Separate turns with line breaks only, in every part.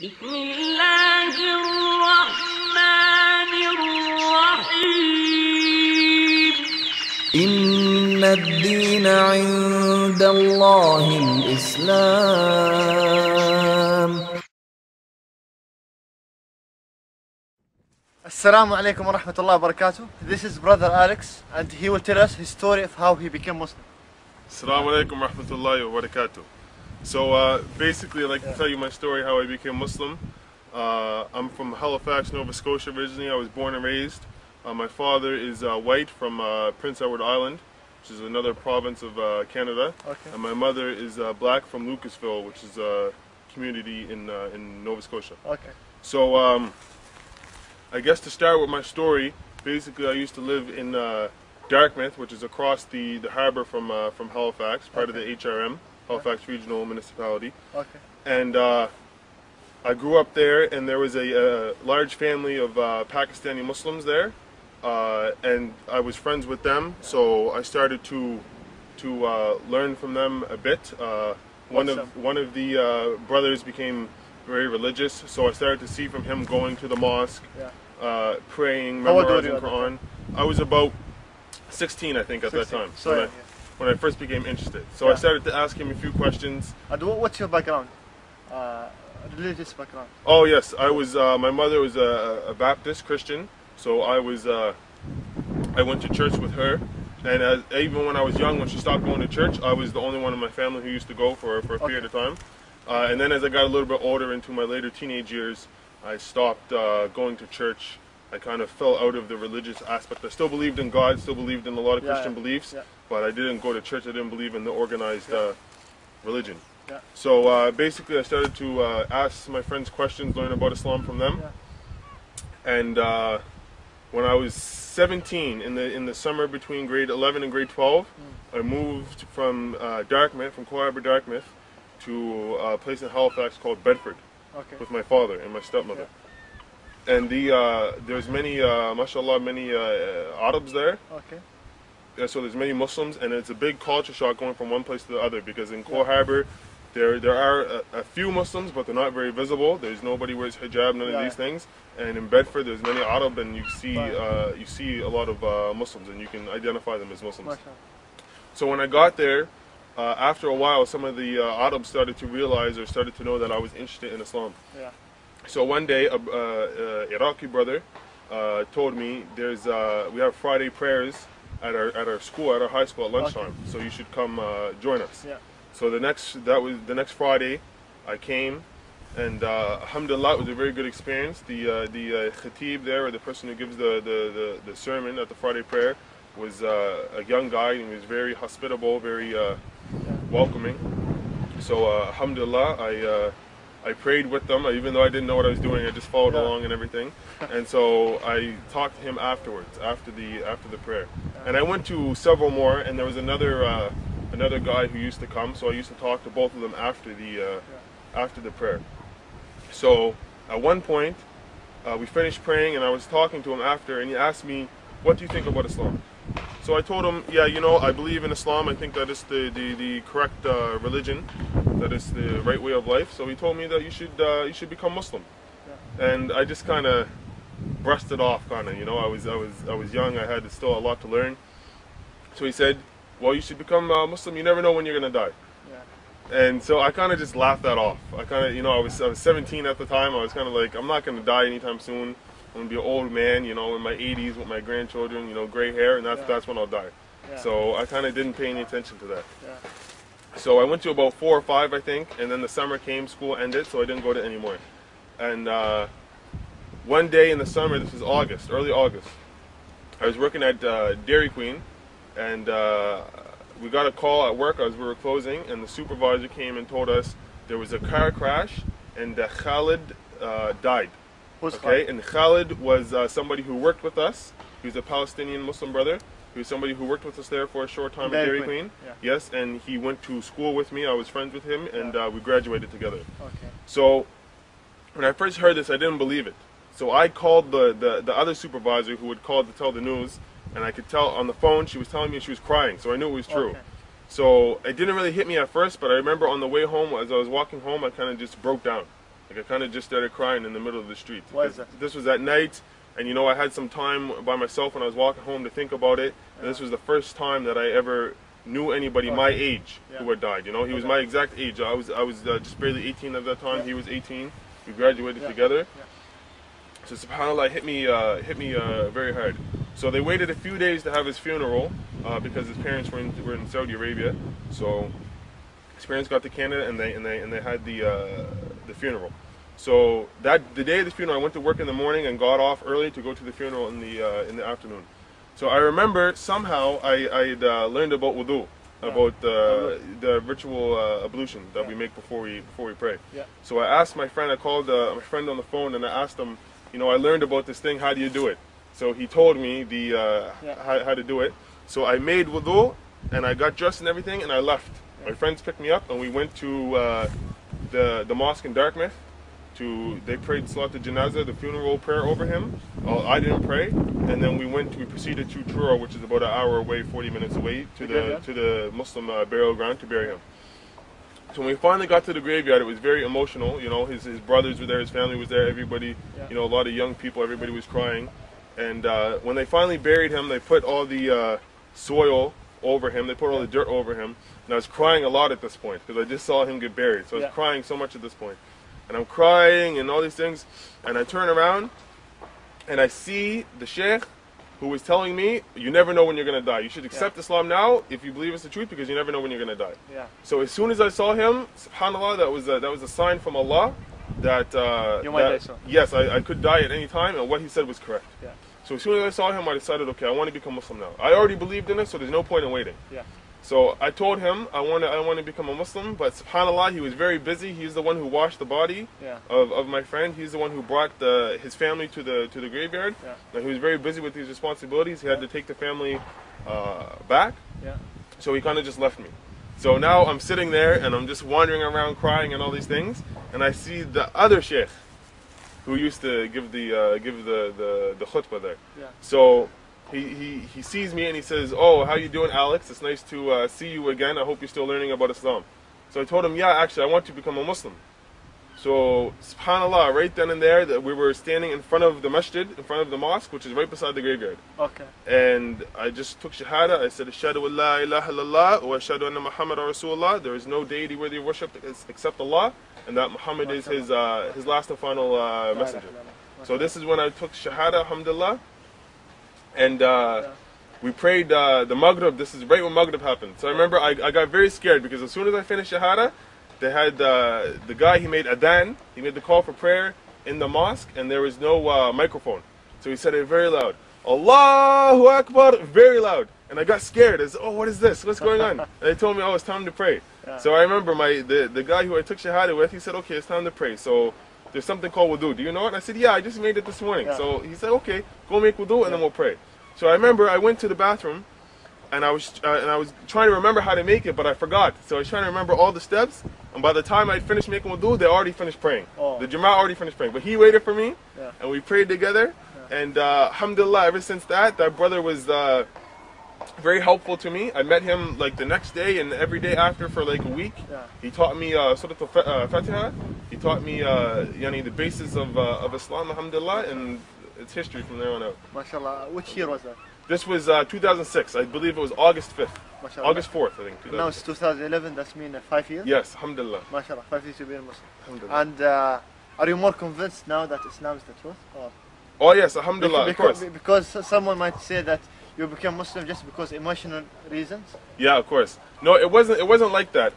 بسم الله الرحمن الرحيم
إن الدين عند الله الإسلام.
Assalamu alaikum wa rahmatullahi wa barakatuh. This is brother Alex and he will tell us his story of how he became Muslim.
Assalamu alaikum wa rahmatullahi wa barakatuh. So basically I'd like to tell you my story how I became Muslim. I'm from Halifax, Nova Scotia originally. I was born and raised. My father is white from Prince Edward Island, which is another province of Canada.
Okay.
And my mother is black from Lucasville, which is a community in Nova Scotia.
Okay.
So I guess to start with my story, basically I used to live in Dartmouth, which is across the harbour from Halifax, part of the HRM, Halifax Regional Municipality.
Okay.
And I grew up there, and there was a large family of Pakistani Muslims there, and I was friends with them, so I started to learn from them a bit. One of the brothers became very religious, so I started to see from him going to the mosque, praying,
How old were
memorizing
you at that
Quran. I was about 16, I think, at that
16.
time,
So
when I first became interested. So I started to ask him a few questions.
And what's your background? Religious background?
Oh yes, I was. My mother was a Baptist Christian, so I went to church with her. And even when I was young, when she stopped going to church, I was the only one in my family who used to go for a period of time. And then as I got a little bit older, into my later teenage years, I stopped going to church. I kind of fell out of the religious aspect. I still believed in God, still believed in a lot of Christian beliefs, but I didn't go to church. I didn't believe in the organized religion.
Yeah.
So basically I started to ask my friends questions, learn about Islam from them. And when I was 17, in the summer between grade 11 and grade 12, I moved from Dartmouth, from Coal Harbour, Dartmouth, to a place in Halifax called Bedford, with my father and my stepmother. And there's many, mashallah, many Arabs there.
Okay.
So there's many Muslims, and it's a big culture shock going from one place to the other, because in Coal Harbour, there are a few Muslims, but they're not very visible. There's nobody wears hijab, none of these things. And in Bedford, there's many Arab, and you see a lot of Muslims, and you can identify them as Muslims. So when I got there, after a while, some of the Arabs started to realize or started to know that I was interested in Islam. So one day, a Iraqi brother told me, we have Friday prayers at our school, at our high school at lunchtime. So you should come join us. So the next Friday, I came, and alhamdulillah, it was a very good experience. The khatib there, or the person who gives the sermon at the Friday prayer, was a young guy, and he was very hospitable, very welcoming. So alhamdulillah, I prayed with them, even though I didn't know what I was doing. I just followed along and everything. And so I talked to him afterwards, after the prayer. And I went to several more, and there was another guy who used to come. So I used to talk to both of them after the prayer. So at one point, we finished praying, and I was talking to him after, and he asked me, "What do you think about Islam?" So I told him, "Yeah, I believe in Islam. I think that is the correct religion. That is the right way of life." So he told me that you should become Muslim, and I just kind of brushed it off, I was young. I had still a lot to learn. So he said, "Well, you should become Muslim. You never know when you're gonna die." And so I kind of just laughed that off. I kind of, I was 17 at the time. I was kind of like, I'm not gonna die anytime soon. I'm gonna be an old man, in my 80s with my grandchildren, gray hair, and that's when I'll die. So I kind of didn't pay any attention to that. So I went to about 4 or 5, I think, and then the summer came, school ended, so I didn't go to any more. And one day in the summer, this was August, early August, I was working at Dairy Queen, and we got a call at work as we were closing, and the supervisor came and told us there was a car crash, and Khalid died. Okay, and Khalid was somebody who worked with us. He was a Palestinian Muslim brother. He was somebody who worked with us there for a short time at Dairy Queen. Yes, and he went to school with me. I was friends with him, and we graduated together. So when I first heard this, I didn't believe it. So I called the other supervisor who had called to tell the news, and I could tell on the phone she was telling me she was crying, so I knew it was true. So it didn't really hit me at first, but I remember on the way home, as I was walking home, I kind of just broke down. Like I kind of just started crying in the middle of the street.
Why is that?
This was at night, and you know I had some time by myself when I was walking home to think about it. And this was the first time that I ever knew anybody my age who had died. You know, he was my exact age. I was just barely 18 at that time. He was 18. We graduated together. So subhanAllah hit me very hard. So they waited a few days to have his funeral because his parents were in Saudi Arabia. So his parents got to Canada and they had the funeral. So the day of the funeral, I went to work in the morning and got off early to go to the funeral in the afternoon. So I remember somehow I'd learned about wudu, about the ritual ablution that we make before we pray. So I asked my friend, I called my friend on the phone and I asked him, you know, I learned about this thing, how do you do it? So he told me how to do it. So I made wudu and I got dressed and everything and I left. My friends picked me up and we went to the mosque in Dartmouth. They prayed Salat al-Janazah, the funeral prayer over him. I didn't pray, and then we proceeded to Truro, which is about an hour away, 40 minutes away, to the Muslim burial ground to bury him. So when we finally got to the graveyard, it was very emotional. You know, his brothers were there, his family was there, everybody, you know, a lot of young people, everybody was crying. And when they finally buried him, they put all the soil over him, they put all the dirt over him, and I was crying a lot at this point because I just saw him get buried. So I was crying so much at this point. And I'm crying and all these things, and I turn around and I see the sheikh who was telling me, you never know when you're going to die. You should accept Islam now if you believe it's the truth because you never know when you're going to die. So as soon as I saw him, subhanAllah, that was a sign from Allah that, yes, I could die at any time, and what he said was correct. So as soon as I saw him, I decided, okay, I want to become Muslim now. I already believed in it, so there's no point in waiting. So I told him I want to become a Muslim, but subhanAllah, he was very busy. He's the one who washed the body of my friend. He's the one who brought his family to the graveyard. And he was very busy with his responsibilities. He had to take the family back. So he kind of just left me. So now I'm sitting there and I'm just wandering around crying and all these things, and I see the other sheikh who used to give the khutbah there. So he sees me and he says, oh, how you doing, Alex? It's nice to see you again. I hope you're still learning about Islam. So I told him, yeah, actually, I want to become a Muslim. So, subhanAllah, right then and there, that we were standing in front of the masjid, in front of the mosque, which is right beside the graveyard. And I just took shahada. I said, Ashhadu an la ilaha illallah wa ashhadu anna Muhammad Rasulullah. There is no deity worthy of worship except Allah, and that Muhammad is his last and final messenger. So this is when I took shahada, alhamdulillah. And we prayed the Maghrib. This is right when Maghrib happened. So I remember I got very scared because as soon as I finished Shahada, they had the guy, he made adhan, he made the call for prayer in the mosque, and there was no microphone. So he said it very loud. Allahu Akbar, very loud. And I got scared. I said, oh, what is this? What's going on? And they told me, oh, it's time to pray. So I remember the guy who I took Shahada with, he said, okay, it's time to pray. So there's something called wudu. Do you know it? And I said, yeah, I just made it this morning. So he said, okay, go make wudu and then we'll pray. So I remember I went to the bathroom and I was trying to remember how to make it, but I forgot. So I was trying to remember all the steps, and by the time I'd finished making wudu, they already finished praying. The Jama'ah already finished praying. But he waited for me, and we prayed together. And alhamdulillah, ever since that brother was very helpful to me. I met him like the next day and every day after for like a week. He taught me Surah Al-Fatiha. He taught me the basis of Islam, alhamdulillah, and it's history from there on out.
MashaAllah. Which year was that?
This was 2006. I believe it was August 5th. MashaAllah. August 4th, I think.
Now it's 2011. That's mean 5 years?
Yes, alhamdulillah.
MashaAllah, 5 years to be a Muslim. And are you more convinced now that Islam is the truth? Or?
Oh yes, alhamdulillah, of course.
Because someone might say that you became Muslim just because emotional reasons?
Yeah, of course. No, it wasn't like that.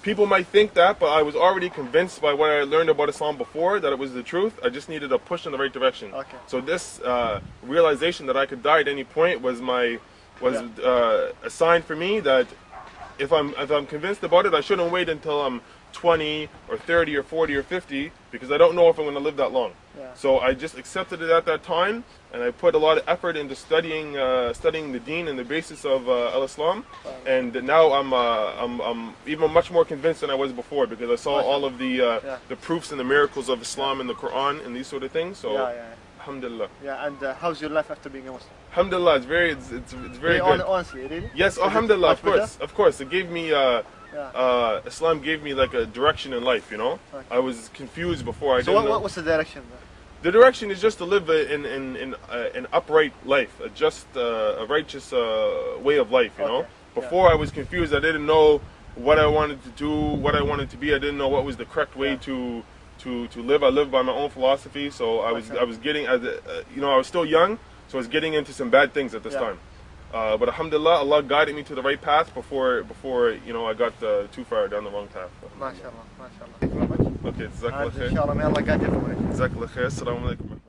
People might think that, but I was already convinced by what I learned about Islam before that it was the truth. I just needed a push in the right direction. So this realization that I could die at any point was a sign for me that if I'm convinced about it, I shouldn't wait until I'm 20 or 30 or 40 or 50 because I don't know if I'm going to live that long. So I just accepted it at that time, and I put a lot of effort into studying the Deen and the basis of Al-Islam, and now I'm even much more convinced than I was before because I saw all of the proofs and the miracles of Islam in the Quran and these sort of things. So alhamdulillah.
And how's your life after being a Muslim?
Alhamdulillah, it's very good.
Honestly, really?
Yes, alhamdulillah, of course. It gave me
Yeah.
Islam gave me like a direction in life, you know.
Okay.
I was confused before. I
So
didn't know.
what's the direction?
The direction is just to live in an upright life, a righteous way of life, you know.
Okay.
Before I was confused. I didn't know what I wanted to do, what I wanted to be. I didn't know what was the correct way to live. I lived by my own philosophy, so I was getting, you know, I was still young, so I was getting into some bad things at this time. But alhamdulillah, Allah guided me to the right path before you know, I got too far down the wrong path.
MashaAllah, MashaAllah. Thank you very much.
Okay, jazakallah khair.
Inshallah, may Allah guide you for it.
Jazakallah khair. Assalamu alaikum.